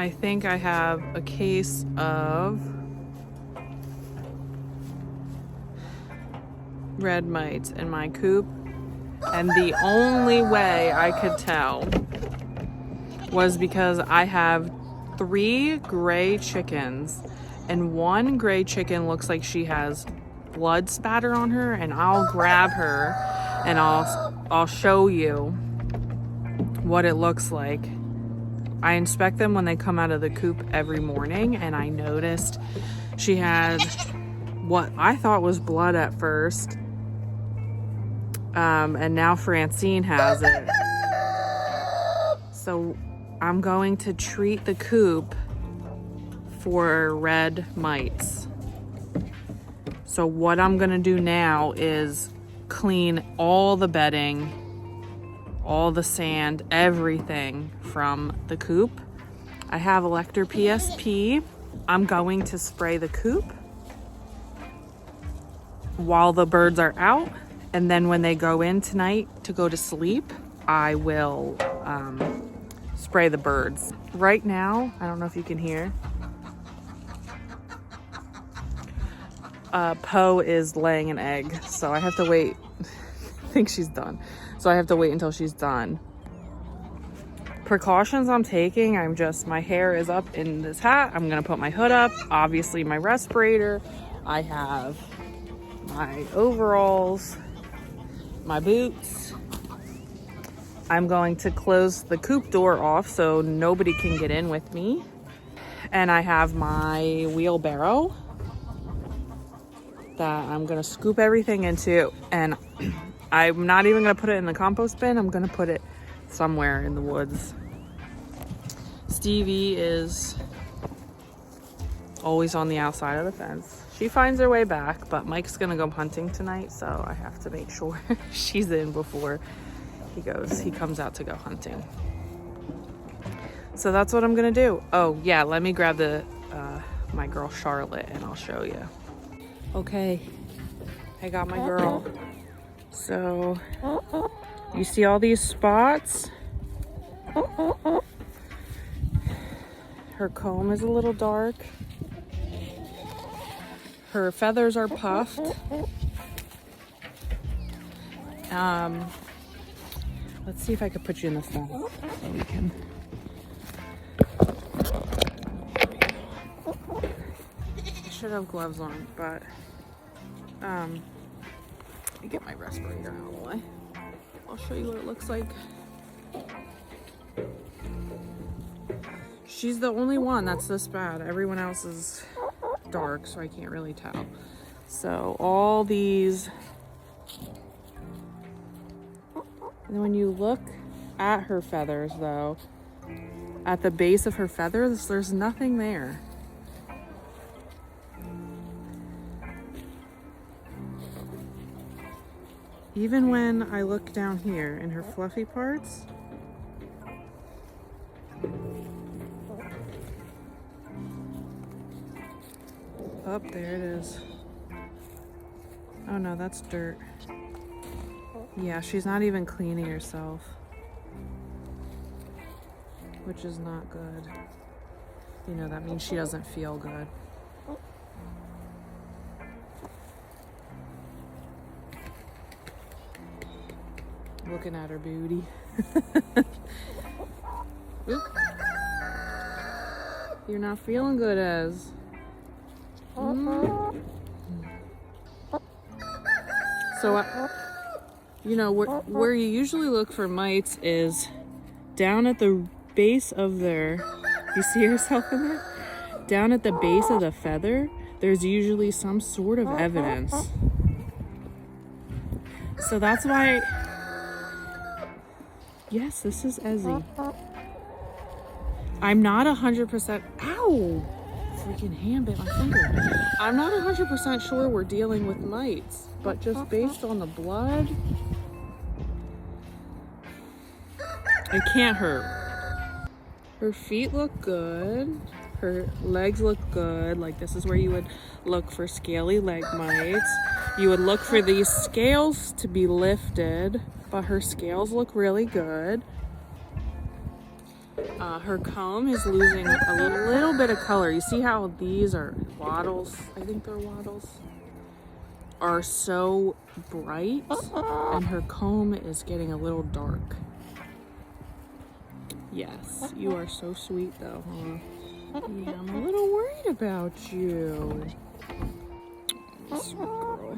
I think I have a case of red mites in my coop, and the only way I could tell was because I have 3 gray chickens, and one gray chicken looks like she has blood spatter on her, and I'll grab her and I'll show you what it looks like. I inspect them when they come out of the coop every morning, and I noticed she had what I thought was blood at first, and now Francine has it. So I'm going to treat the coop for red mites. So what I'm gonna do now is clean all the bedding, all the sand, everything from the coop. I have Elector PSP. I'm going to spray the coop while the birds are out, and then when they go in tonight to go to sleep, I will spray the birds. Right now, I don't know if you can hear, Poe is laying an egg, so I have to wait. I think she's done. So I have to wait until she's done. Precautions I'm taking, my hair is up in this hat. I'm gonna put my hood up, obviously my respirator. I have my overalls, my boots. I'm going to close the coop door off so nobody can get in with me. And I have my wheelbarrow that I'm gonna scoop everything into, and I'm not even gonna put it in the compost bin. I'm gonna put it somewhere in the woods. Stevie is always on the outside of the fence. She finds her way back, but Mike's gonna go hunting tonight, so I have to make sure she's in before he comes out to go hunting. So that's what I'm gonna do. Oh yeah, let me grab my girl Charlotte and I'll show you. Okay, I got my girl. So you see all these spots? Her comb is a little dark. Her feathers are puffed. Let's see if I could put you in the front so we can. I should have gloves on, but let me get my respirator out of the way. I'll show you what it looks like. She's the only one that's this bad. Everyone else is dark, so I can't really tell. So all these, and when you look at her feathers though, at the base of her feathers, there's nothing there. Even when I look down here in her fluffy parts, oh, there it is. Oh no, that's dirt. Yeah, she's not even cleaning herself, which is not good. You know, that means she doesn't feel good. Looking at her booty. You're not feeling good, Ez. So, you know, where you usually look for mites is down at the base of their, you see yourself in there? Down at the base of the feather, there's usually some sort of evidence. So that's why, yes, this is Ezzy. I'm not 100%, ow! Freaking hand bit my finger. I'm not 100% sure we're dealing with mites, but just based on the blood, it can't hurt. Her feet look good. Her legs look good. Like, this is where you would look for scaly leg mites. You would look for these scales to be lifted, but her scales look really good. Her comb is losing a little bit of color. You see how these are wattles? I think they're wattles. Are so bright, and her comb is getting a little dark. Yes, you are so sweet though, huh? Yeah, I'm a little worried about you. Sweet girl.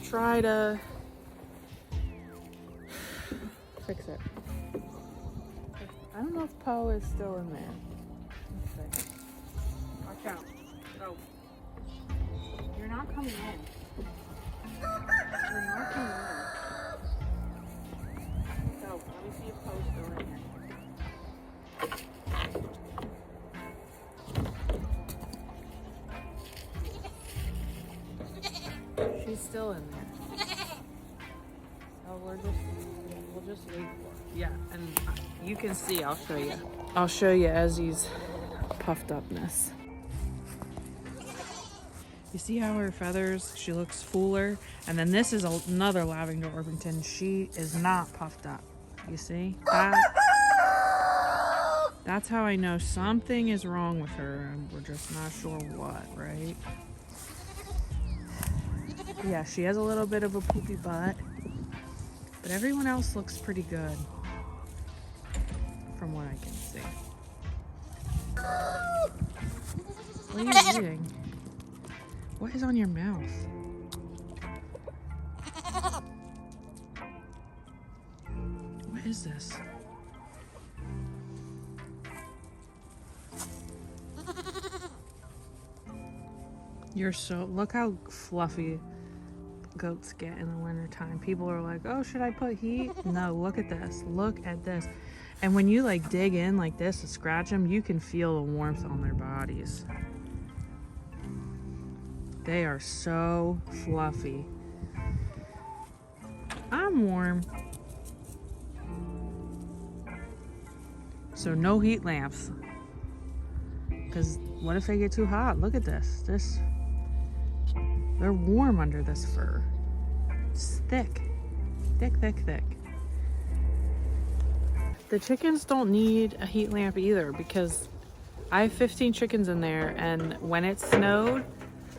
Try to fix it. I don't know if Poe is still in there. Let's see. Watch out. Go. You're not coming in. You're not coming in. Go. Let me see if Poe's still in here. She's still in there. So we'll just wait for her. Yeah, and you can see, I'll show you. I'll show you Ezzy's puffed upness. You see how her feathers, she looks fuller? And then this is another lavender Orpington. She is not puffed up. You see? That's how I know something is wrong with her, and we're just not sure what, right? Yeah, she has a little bit of a poopy butt, but everyone else looks pretty good from what I can see. What are you eating? What is on your mouth? What is this? You're so, look how fluffy goats get in the wintertime. People are like, oh, should I put heat? No, look at this. Look at this. And when you like dig in like this to scratch them, you can feel the warmth on their bodies. They are so fluffy. I'm warm. So no heat lamps. Because what if they get too hot? Look at this. They're warm under this fur. It's thick. Thick, thick, thick. The chickens don't need a heat lamp either because I have 15 chickens in there, and when it snowed,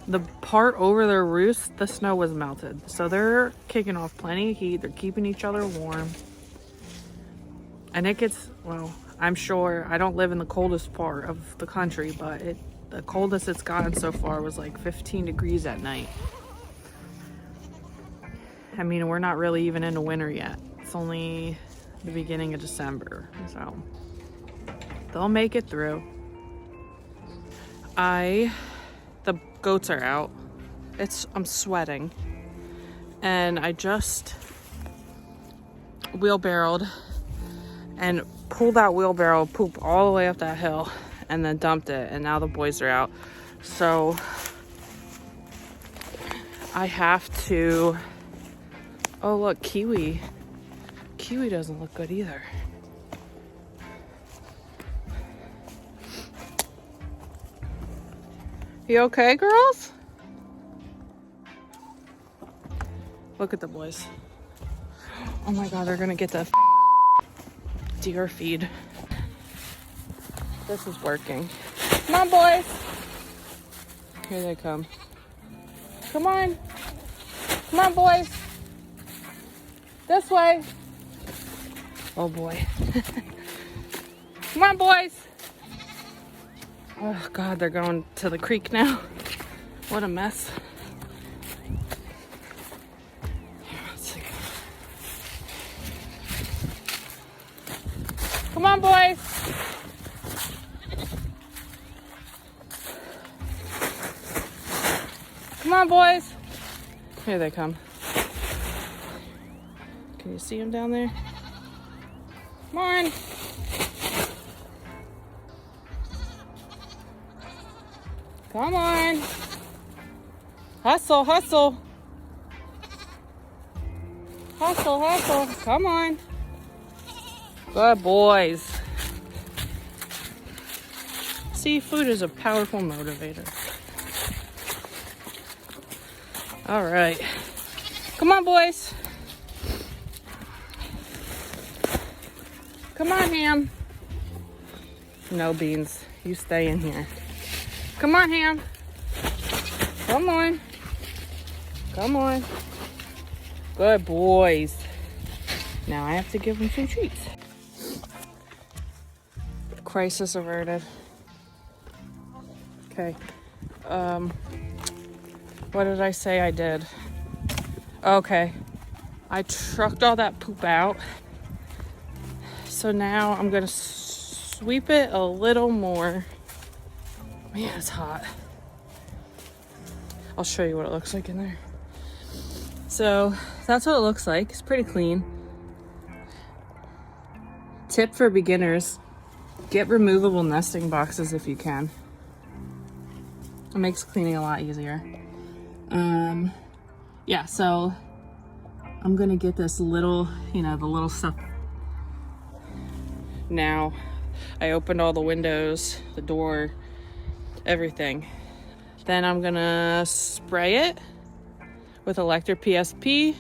the part over their roost, the snow was melted. So they're kicking off plenty of heat. They're keeping each other warm. And it gets, well, I'm sure, I don't live in the coldest part of the country, but the coldest it's gotten so far was like 15 degrees at night. I mean, we're not really even into winter yet. It's only the beginning of December, so they'll make it through. The goats are out. I'm sweating. And I just wheelbarrowed and pulled that wheelbarrow poop all the way up that hill and then dumped it, and now the boys are out. So I have to, oh look, Kiwi doesn't look good either. You okay, girls? Look at the boys. Oh my God, they're gonna get the deer feed. This is working. Come on, boys. Here they come. Come on. Come on, boys. This way. Oh boy. Come on, boys. Oh God, they're going to the creek now. What a mess. Let's see. Come on, boys. Come on, boys. Here they come. Can you see them down there? Come on. Come on. Hustle, hustle. Hustle, hustle. Come on. Good boys. See, food is a powerful motivator. All right. Come on, boys. Come on, Ham. No, Beans. You stay in here. Come on, Ham. Come on. Come on. Good boys. Now I have to give them some treats. Crisis averted. Okay. What did I say I did? Okay. I trucked all that poop out. So now I'm gonna sweep it a little more. Man, it's hot. I'll show you what it looks like in there. So that's what it looks like. It's pretty clean. Tip for beginners, get removable nesting boxes if you can. It makes cleaning a lot easier. Yeah, so I'm gonna get this little, the little stuff. Now, I opened all the windows, the door, everything. Then I'm gonna spray it with Electric PSP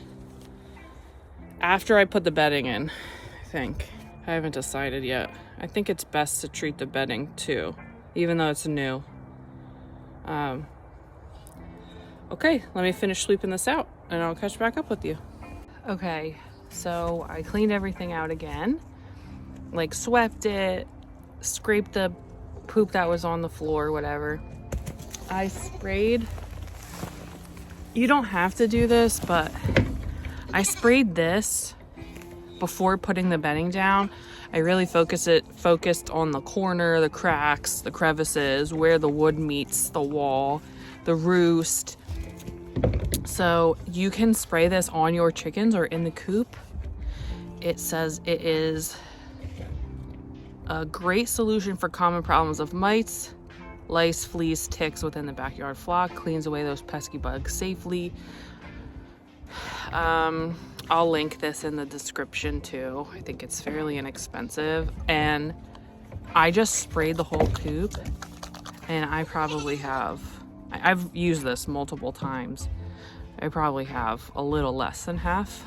after I put the bedding in, I think. I haven't decided yet. I think it's best to treat the bedding too, even though it's new. Okay, let me finish sweeping this out and I'll catch back up with you. Okay, so I cleaned everything out again. Like swept it, scraped the poop that was on the floor, whatever. I sprayed, you don't have to do this, but I sprayed this before putting the bedding down. I really focused on the corner, the cracks, the crevices, where the wood meets the wall, the roost. So you can spray this on your chickens or in the coop. It says it is a great solution for common problems of mites, lice, fleas, ticks within the backyard flock, cleans away those pesky bugs safely. I'll link this in the description too. I think it's fairly inexpensive. And I just sprayed the whole coop and I probably have, I've used this multiple times. I probably have a little less than half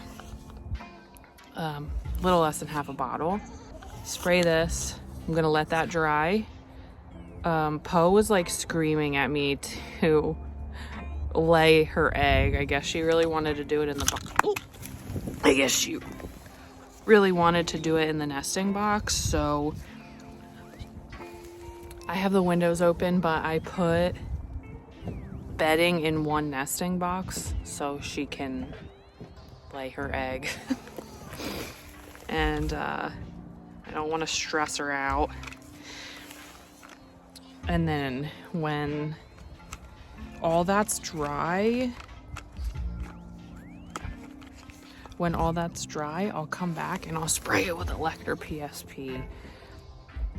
a bottle. Spray this. I'm gonna let that dry. Poe was like screaming at me to lay her egg. I guess she really wanted to do it in the box. Oh, I guess she really wanted to do it in the nesting box. So I have the windows open, but I put bedding in one nesting box so she can lay her egg. And I don't want to stress her out. And then when all that's dry, I'll come back and I'll spray it with Electric PSP.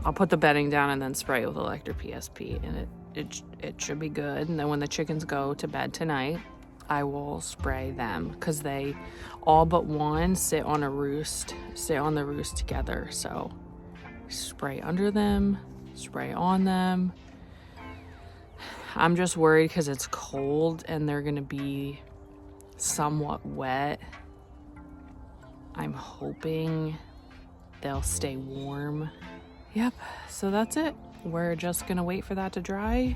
I'll put the bedding down and then spray it with Electric PSP, and it should be good. And then when the chickens go to bed tonight, I will spray them because they all but one sit on the roost together. So spray under them, spray on them. I'm just worried because it's cold and they're gonna be somewhat wet. I'm hoping they'll stay warm. Yep, so that's it. We're just gonna wait for that to dry.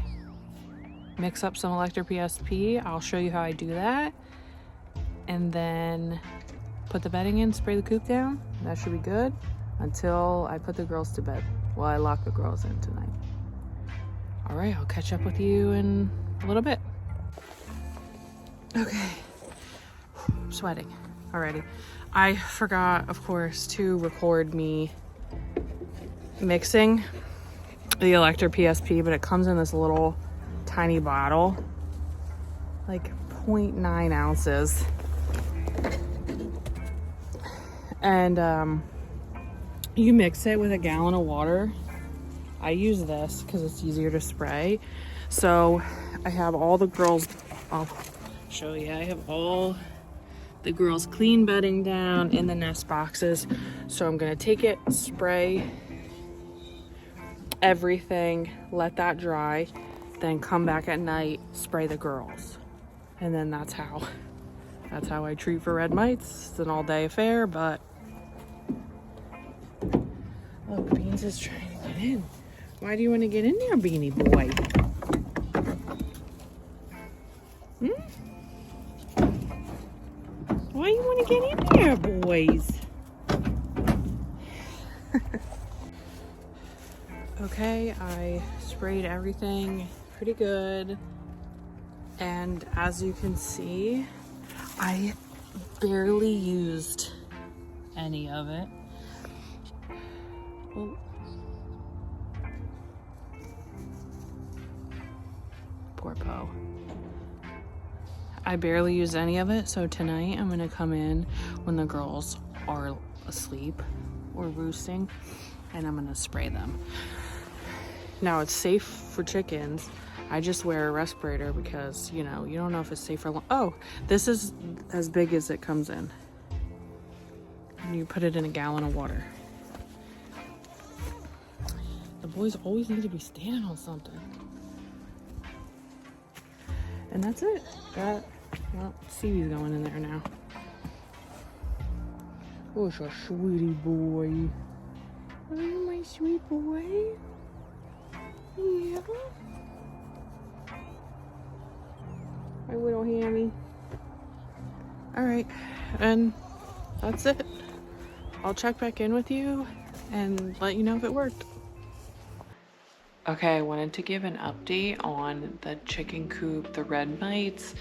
Mix up some Electric PSP. I'll show you how I do that. And then put the bedding in, spray the coop down. That should be good until I put the girls to bed. Well, I lock the girls in tonight. All right, I'll catch up with you in a little bit. Okay, I'm sweating already. I forgot, of course, to record me mixing the Electric PSP, but it comes in this little tiny bottle, like 0.9 ounces. And you mix it with a gallon of water. I use this because it's easier to spray. So I have all the girls, I'll show you, I have all the girls' clean bedding down in the nest boxes. So I'm gonna take it, spray everything, let that dry, then come back at night, spray the girls. And then that's how I treat for red mites. It's an all-day affair, but Hens is trying to get in. Why do you want to get in there, Beanie Boy? Why you want to get in there, boys? Okay, I sprayed everything pretty good. And as you can see, I barely used any of it. Oh. Poor Poe. I barely used any of it, so tonight I'm gonna come in when the girls are asleep or roosting, and I'm gonna spray them. Now it's safe for chickens. I just wear a respirator because, you know, you don't know if it's safe for long. Oh, this is as big as it comes in. And you put it in a gallon of water. The boys always need to be standing on something. And that's it. Well, Stevie's going in there now. Oh, it's a sweetie boy. Oh, my sweet boy. Yeah. My little hammy. Alright, and that's it. I'll check back in with you and let you know if it worked. Okay, I wanted to give an update on the chicken coop, the red mites.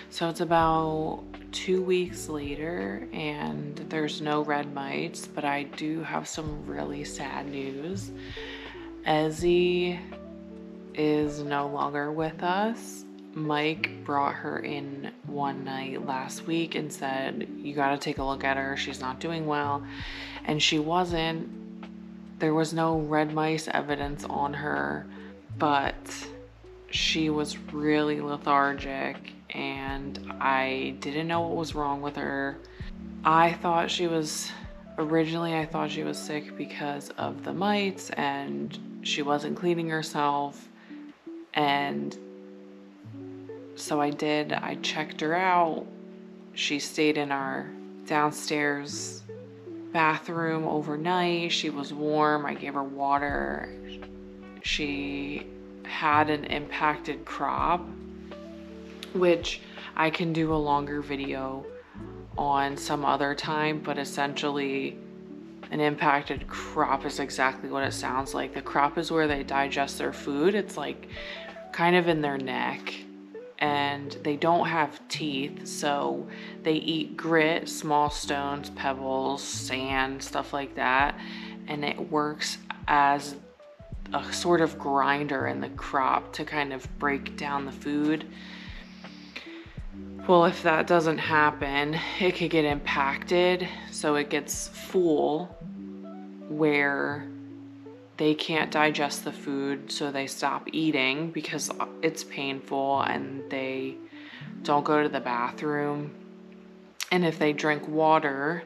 So it's about 2 weeks later and there's no red mites, but I do have some really sad news. Ezzy is no longer with us. Mike brought her in one night last week and said, you gotta take a look at her, she's not doing well. And she wasn't. There was no red mice evidence on her, but she was really lethargic and I didn't know what was wrong with her. Originally I thought she was sick because of the mites and she wasn't cleaning herself. And so I checked her out. She stayed in our downstairs bathroom overnight. She was warm. I gave her water. She had an impacted crop, which I can do a longer video on some other time, but essentially an impacted crop is exactly what it sounds like. The crop is where they digest their food. It's like kind of in their neck, and they don't have teeth, so they eat grit, small stones, pebbles, sand, stuff like that, and it works as a sort of grinder in the crop to kind of break down the food. Well, if that doesn't happen, it could get impacted, so it gets full where they can't digest the food, so they stop eating because it's painful and they don't go to the bathroom. And if they drink water,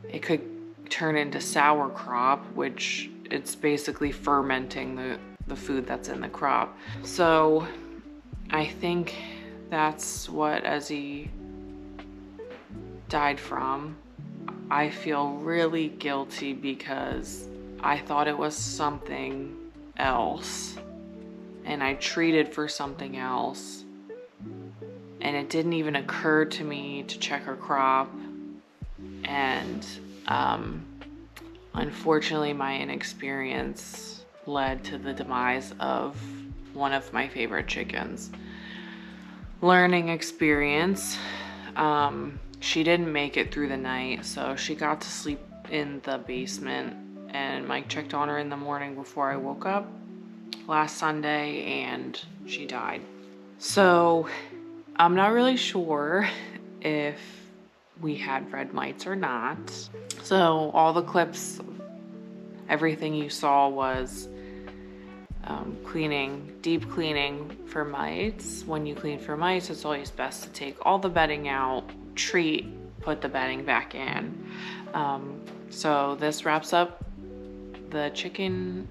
it could turn into sour crop, which it's basically fermenting the food that's in the crop. So I think that's what Ezzy died from. I feel really guilty because I thought it was something else and I treated for something else, and it didn't even occur to me to check her crop. And unfortunately my inexperience led to the demise of one of my favorite chickens. Learning experience. She didn't make it through the night, so she got to sleep in the basement, and Mike checked on her in the morning before I woke up last Sunday and she died. So I'm not really sure if we had red mites or not. So all the clips, everything you saw was cleaning, deep cleaning for mites. When you clean for mites, it's always best to take all the bedding out, treat, put the bedding back in. So this wraps up the chicken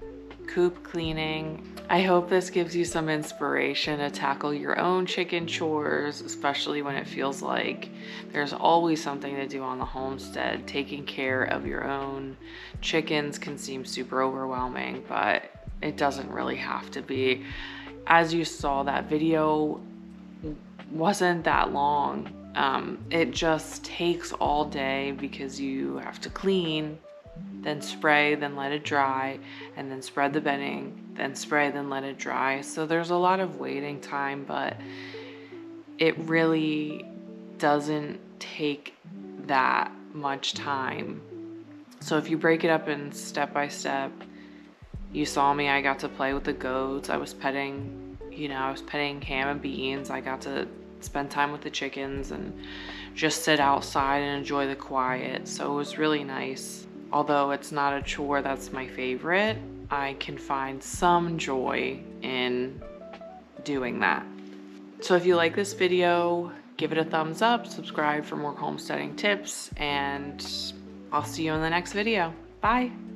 coop cleaning. I hope this gives you some inspiration to tackle your own chicken chores, especially when it feels like there's always something to do on the homestead. Taking care of your own chickens can seem super overwhelming, but it doesn't really have to be. As you saw, that video wasn't that long. It just takes all day because you have to clean, then spray, then let it dry, and then spread the bedding, then spray, then let it dry. So there's a lot of waiting time, but it really doesn't take that much time. So if you break it up in step by step, you saw me, I got to play with the goats. I was petting, I was petting Ham and Beans. I got to spend time with the chickens and just sit outside and enjoy the quiet. So it was really nice. Although it's not a chore that's my favorite, I can find some joy in doing that. So if you like this video, give it a thumbs up, subscribe for more homesteading tips, and I'll see you in the next video. Bye.